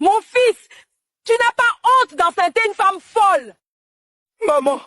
Mon fils, tu n'as pas honte d'enceinte une femme folle. Maman,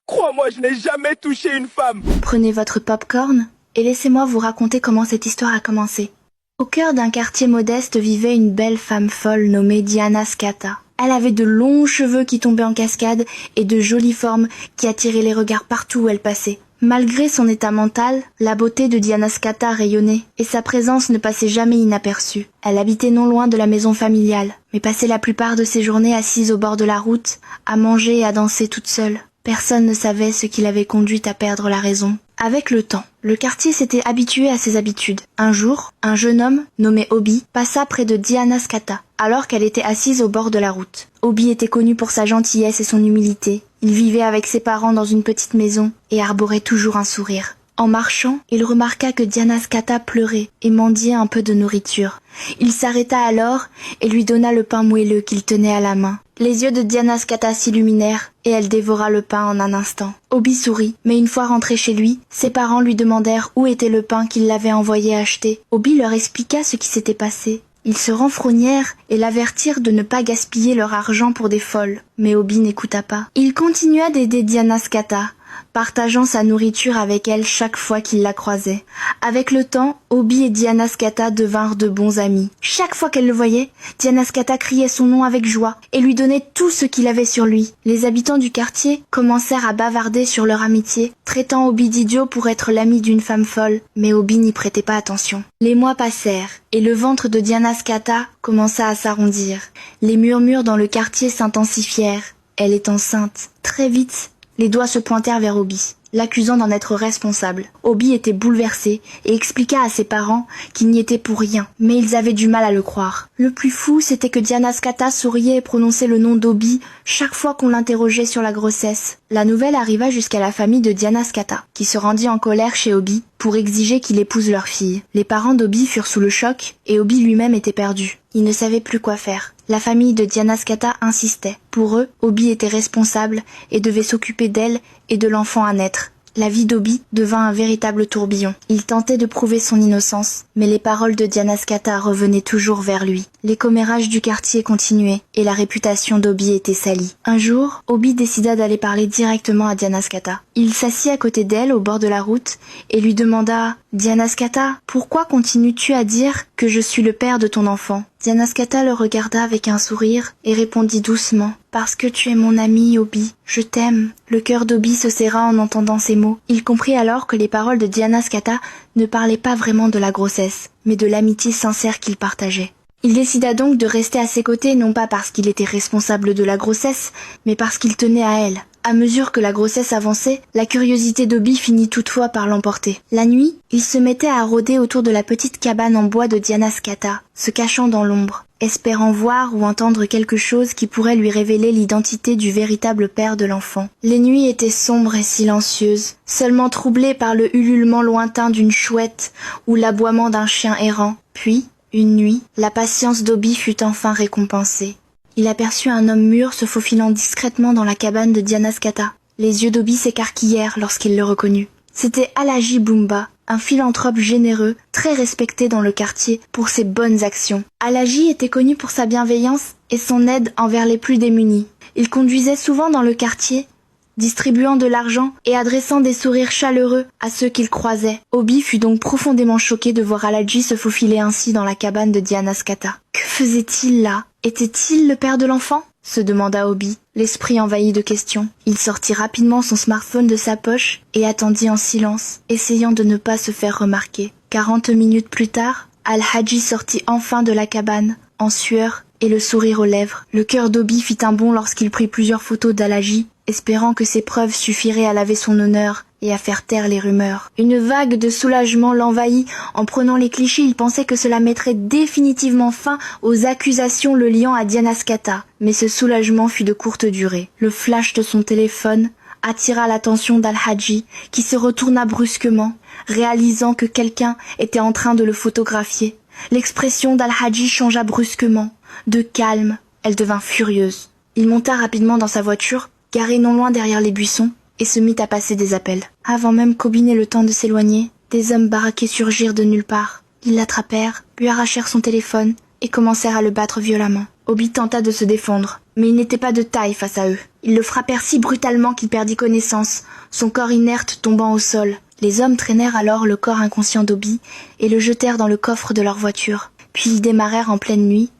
crois-moi, je n'ai jamais touché une femme. Prenez votre pop-corn et laissez-moi vous raconter comment cette histoire a commencé. Au cœur d'un quartier modeste vivait une belle femme folle nommée Diana Scata. Elle avait de longs cheveux qui tombaient en cascade et de jolies formes qui attiraient les regards partout où elle passait. Malgré son état mental, la beauté de Diana Scata rayonnait et sa présence ne passait jamais inaperçue. Elle habitait non loin de la maison familiale, mais passait la plupart de ses journées assise au bord de la route, à manger et à danser toute seule. Personne ne savait ce qui l'avait conduite à perdre la raison. Avec le temps, le quartier s'était habitué à ses habitudes. Un jour, un jeune homme, nommé Obi, passa près de Diana Scata, alors qu'elle était assise au bord de la route. Obi était connu pour sa gentillesse et son humilité. Il vivait avec ses parents dans une petite maison et arborait toujours un sourire. En marchant, il remarqua que Diana Scata pleurait et mendiait un peu de nourriture. Il s'arrêta alors et lui donna le pain moelleux qu'il tenait à la main. Les yeux de Diana Scata s'illuminèrent et elle dévora le pain en un instant. Obi sourit, mais une fois rentré chez lui, ses parents lui demandèrent où était le pain qu'il l'avait envoyé acheter. Obi leur expliqua ce qui s'était passé. Ils se renfrognèrent et l'avertirent de ne pas gaspiller leur argent pour des folles. Mais Obi n'écouta pas. Il continua d'aider Diana Scata, partageant sa nourriture avec elle chaque fois qu'il la croisait. Avec le temps, Obi et Diana Scata devinrent de bons amis. Chaque fois qu'elle le voyait, Diana Scata criait son nom avec joie et lui donnait tout ce qu'il avait sur lui. Les habitants du quartier commencèrent à bavarder sur leur amitié, traitant Obi d'idiot pour être l'ami d'une femme folle, mais Obi n'y prêtait pas attention. Les mois passèrent et le ventre de Diana Scata commença à s'arrondir. Les murmures dans le quartier s'intensifièrent. Elle est enceinte. Très vite, les doigts se pointèrent vers Obi, l'accusant d'en être responsable. Obi était bouleversé et expliqua à ses parents qu'il n'y était pour rien, mais ils avaient du mal à le croire. Le plus fou, c'était que Diana Scata souriait et prononçait le nom d'Obi chaque fois qu'on l'interrogeait sur la grossesse. La nouvelle arriva jusqu'à la famille de Diana Scata, qui se rendit en colère chez Obi pour exiger qu'il épouse leur fille. Les parents d'Obi furent sous le choc et Obi lui-même était perdu. Il ne savait plus quoi faire. La famille de Diana Scata insistait. Pour eux, Obi était responsable et devait s'occuper d'elle et de l'enfant à naître. La vie d'Obi devint un véritable tourbillon. Il tentait de prouver son innocence, mais les paroles de Diana Scata revenaient toujours vers lui. Les commérages du quartier continuaient, et la réputation d'Obi était salie. Un jour, Obi décida d'aller parler directement à Diana Scata. Il s'assit à côté d'elle, au bord de la route, et lui demanda « Diana Scata, pourquoi continues-tu à dire que je suis le père de ton enfant ?» Diana Scata le regarda avec un sourire et répondit doucement « Parce que tu es mon ami, Obi. Je t'aime. » Le cœur d'Obi se serra en entendant ces mots. Il comprit alors que les paroles de Diana Scata ne parlaient pas vraiment de la grossesse, mais de l'amitié sincère qu'ils partageaient. Il décida donc de rester à ses côtés, non pas parce qu'il était responsable de la grossesse, mais parce qu'il tenait à elle. À mesure que la grossesse avançait, la curiosité d'Obi finit toutefois par l'emporter. La nuit, il se mettait à rôder autour de la petite cabane en bois de Diana Scata, se cachant dans l'ombre, espérant voir ou entendre quelque chose qui pourrait lui révéler l'identité du véritable père de l'enfant. Les nuits étaient sombres et silencieuses, seulement troublées par le ululement lointain d'une chouette ou l'aboiement d'un chien errant. Puis, une nuit, la patience d'Obi fut enfin récompensée. Il aperçut un homme mûr se faufilant discrètement dans la cabane de Diana Scata. Les yeux d'Obi s'écarquillèrent lorsqu'il le reconnut. C'était Alhaji Bumba, un philanthrope généreux, très respecté dans le quartier pour ses bonnes actions. Alhaji était connu pour sa bienveillance et son aide envers les plus démunis. Il conduisait souvent dans le quartier, distribuant de l'argent et adressant des sourires chaleureux à ceux qu'il croisait. Obi fut donc profondément choqué de voir Alhaji se faufiler ainsi dans la cabane de Diana Scata. Que faisait-il là? Était-il le père de l'enfant? Se demanda Obi, l'esprit envahi de questions. Il sortit rapidement son smartphone de sa poche et attendit en silence, essayant de ne pas se faire remarquer. 40 minutes plus tard, Al-Hadji sortit enfin de la cabane, en sueur et le sourire aux lèvres. Le cœur d'Obi fit un bond lorsqu'il prit plusieurs photos d'Al-Hadji, espérant que ces preuves suffiraient à laver son honneur et à faire taire les rumeurs. Une vague de soulagement l'envahit. En prenant les clichés, il pensait que cela mettrait définitivement fin aux accusations le liant à Diana Scata. Mais ce soulagement fut de courte durée. Le flash de son téléphone attira l'attention d'Al-Hadji, qui se retourna brusquement, réalisant que quelqu'un était en train de le photographier. L'expression d'Al-Hadji changea brusquement. De calme, elle devint furieuse. Il monta rapidement dans sa voiture, garée non loin derrière les buissons, et se mit à passer des appels. Avant même qu'Obi n'ait le temps de s'éloigner, des hommes baraqués surgirent de nulle part. Ils l'attrapèrent, lui arrachèrent son téléphone et commencèrent à le battre violemment. Obi tenta de se défendre, mais il n'était pas de taille face à eux. Ils le frappèrent si brutalement qu'il perdit connaissance, son corps inerte tombant au sol. Les hommes traînèrent alors le corps inconscient d'Obi et le jetèrent dans le coffre de leur voiture. Puis ils démarrèrent en pleine nuit,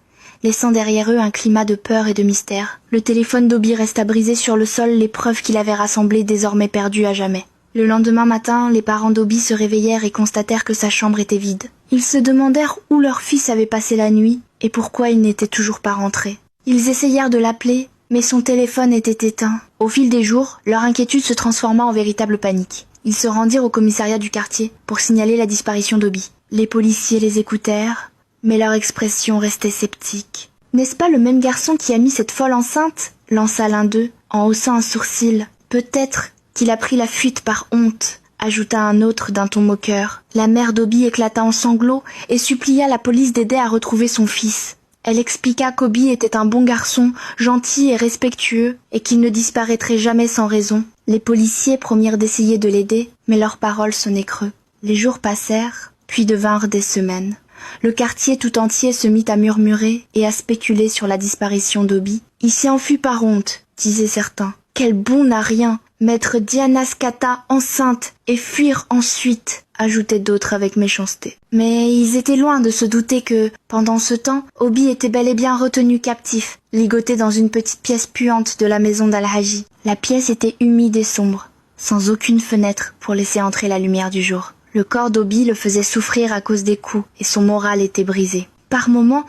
laissant derrière eux un climat de peur et de mystère. Le téléphone d'Obi resta brisé sur le sol, les preuves qu'il avait rassemblées désormais perdues à jamais. Le lendemain matin, les parents d'Obi se réveillèrent et constatèrent que sa chambre était vide. Ils se demandèrent où leur fils avait passé la nuit et pourquoi il n'était toujours pas rentré. Ils essayèrent de l'appeler, mais son téléphone était éteint. Au fil des jours, leur inquiétude se transforma en véritable panique. Ils se rendirent au commissariat du quartier pour signaler la disparition d'Obi. Les policiers les écoutèrent, mais leur expression restait sceptique. « N'est-ce pas le même garçon qui a mis cette folle enceinte ?» lança l'un d'eux, en haussant un sourcil. « Peut-être qu'il a pris la fuite par honte », ajouta un autre d'un ton moqueur. La mère d'Obi éclata en sanglots et supplia la police d'aider à retrouver son fils. Elle expliqua qu'Obi était un bon garçon, gentil et respectueux, et qu'il ne disparaîtrait jamais sans raison. Les policiers promirent d'essayer de l'aider, mais leurs paroles sonnaient creux. Les jours passèrent, puis devinrent des semaines. Le quartier tout entier se mit à murmurer et à spéculer sur la disparition d'Obi. « Il s'y enfuit par honte », disaient certains. « Quel bon n'a rien ! Mettre Diana Scata enceinte et fuir ensuite », ajoutaient d'autres avec méchanceté. Mais ils étaient loin de se douter que, pendant ce temps, Obi était bel et bien retenu captif, ligoté dans une petite pièce puante de la maison d'Al-Haji. La pièce était humide et sombre, sans aucune fenêtre pour laisser entrer la lumière du jour. Le corps d'Obi le faisait souffrir à cause des coups et son moral était brisé. Par moments,